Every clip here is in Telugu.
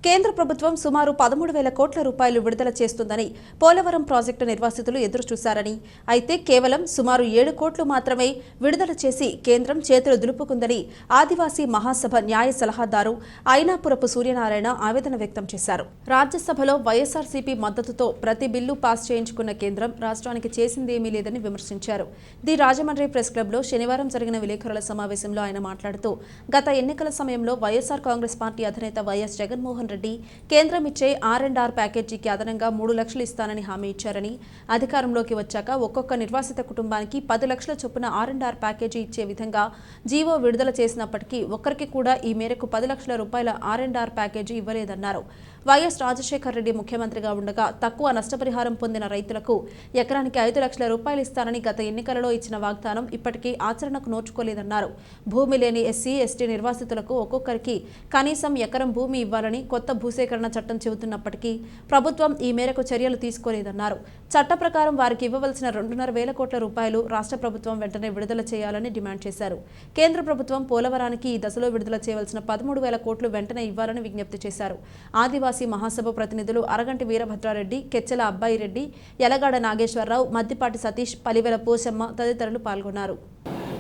కేంద్ర ప్రభుత్వం సుమారు 13,000 కోట్ల రూపాయలు విడుదల చేస్తుందని పోలవరం ప్రాజెక్టు నిర్వాసితులు ఎదురుచూశారని, అయితే కేవలం సుమారు 7 కోట్లు మాత్రమే విడుదల చేసి కేంద్రం చేతులు దులుపుకుందని ఆదివాసీ మహాసభ న్యాయ సలహాదారు అయినాపురపు సూర్యనారాయణ ఆవేదన వ్యక్తం చేశారు. రాజ్యసభలో వైఎస్ఆర్సీపీ మద్దతుతో ప్రతి బిల్లు పాస్ చేయించుకున్న కేంద్రం రాష్ట్రానికి చేసిందేమీ లేదని విమర్శించారు. ది రాజమండ్రి ప్రెస్ క్లబ్లో శనివారం జరిగిన విలేకరుల సమావేశంలో ఆయన మాట్లాడుతూ, గత ఎన్నికల సమయంలో వైఎస్ఆర్ కాంగ్రెస్ పార్టీ అధినేత వైఎస్ జగన్మోహన్ రెడ్డి కేంద్రం ఇచ్చే R&R ప్యాకేజీకి అదనంగా 3 లక్షలు ఇస్తానని హామీ ఇచ్చారని, అధికారంలోకి వచ్చాక ఒక్కొక్క నిర్వాసిత కుటుంబానికి 10 లక్షల చొప్పున R&R ప్యాకేజీ ఇచ్చే విధంగా జీవో విడుదల చేసినప్పటికీ ఒక్కరికి కూడా ఈ మేరకు 10 లక్షల రూపాయల R&R ప్యాకేజీ ఇవ్వలేదన్నారు. వైఎస్ రాజశేఖర్ రెడ్డి ముఖ్యమంత్రిగా ఉండగా తక్కువ నష్టపరిహారం పొందిన రైతులకు ఎకరానికి 5 లక్షల రూపాయలు ఇస్తానని గత ఎన్నికలలో ఇచ్చిన వాగ్దానం ఇప్పటికీ ఆచరణకు నోచుకోలేదన్నారు. భూమి లేని ఎస్సీ, ఎస్టీ నిర్వాసితులకు ఒక్కొక్కరికి కనీసం ఎకరం భూమి ఇవ్వాలని కొత్త భూసేకరణ చట్టం చెబుతున్నప్పటికీ ప్రభుత్వం ఈ మేరకు చర్యలు తీసుకోలేదన్నారు. చట్ట ప్రకారం వారికి ఇవ్వవలసిన 2,500 కోట్ల రూపాయలు రాష్ట్ర ప్రభుత్వం వెంటనే విడుదల చేయాలని డిమాండ్ చేశారు. కేంద్ర ప్రభుత్వం పోలవరానికి ఈ దశలో విడుదల చేయవలసిన 13,000 కోట్లు వెంటనే ఇవ్వాలని విజ్ఞప్తి చేశారు. ఆదివాసీ మహాసభ ప్రతినిధులు అరగంటి వీరభద్రారెడ్డి, కెచ్చెల అబ్బాయి రెడ్డి, యలగాడ నాగేశ్వరరావు, మద్దిపాటి సతీష్, పలివెల పోషమ్మ తదితరులు పాల్గొన్నారు.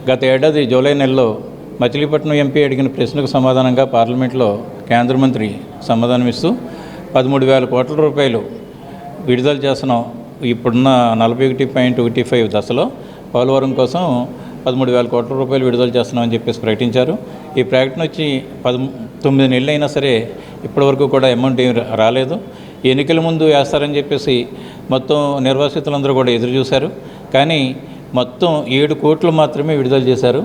గత ఏడాది జూలై నెలలో మచిలీపట్నం ఎంపీ అడిగిన ప్రశ్నకు సమాధానంగా పార్లమెంట్లో కేంద్ర మంత్రి సమాధానమిస్తూ 13,000 కోట్ల రూపాయలు విడుదల చేస్తున్నాం. ఇప్పుడున్న 41.15 దశలో పోలవరం కోసం 13,000 కోట్ల రూపాయలు విడుదల చేస్తున్నామని చెప్పేసి ప్రకటించారు. ఈ ప్రకటన వచ్చి 9 నెలలు అయినా సరే ఇప్పటివరకు కూడా అమౌంట్ ఏమి రాలేదు. ఎన్నికల ముందు వేస్తారని చెప్పేసి మొత్తం నిర్వాసితులందరూ కూడా ఎదురు చూశారు. కానీ మొత్తం 7 కోట్లు మాత్రమే విడుదల చేశారు.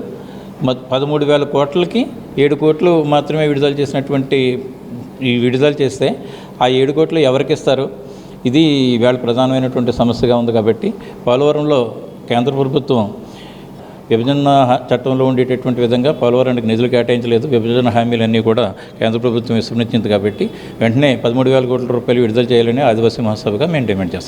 13,000 కోట్లకి 7 కోట్లు మాత్రమే విడుదల చేసినటువంటి ఈ విడుదల చేస్తే ఆ 7 కోట్లు ఎవరికి ఇస్తారు? ఇది ఇవాళ ప్రధానమైనటువంటి సమస్యగా ఉంది. కాబట్టి పోలవరంలో కేంద్ర ప్రభుత్వం విభజన చట్టంలో ఉండేటటువంటి విధంగా పోలవరానికి నిధులు కేటాయించలేదు. విభజన హామీలన్నీ కూడా కేంద్ర ప్రభుత్వం విస్మరించింది. కాబట్టి వెంటనే 13,000 కోట్ల రూపాయలు విడుదల చేయాలని ఆదివాసీ మహాసభగా మేము డిమాండ్ చేస్తాం.